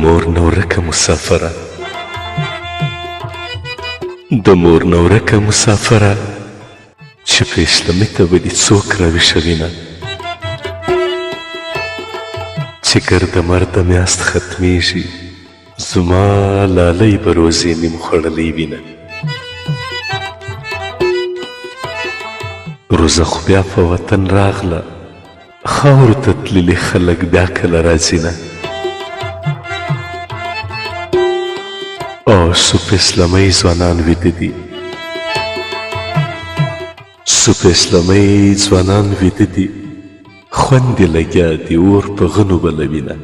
مور نه ورکه مسافره د مور نه ورکه مسافره چې په اسلامي ته به دې څوک راویښوینه چې ګرده مرده میاشت ختمیږي زما لالۍ به روزې نیم خوړلی وینه روزه خو بیا په وطن راغله خاورو ته تللي خلک بیا کله راځي نه او سوپ اسلامي ځوانان ویده دي سوپ اسلامي ځوانان ویده دي خوند یې لګیا دي اور په غنو بلوینه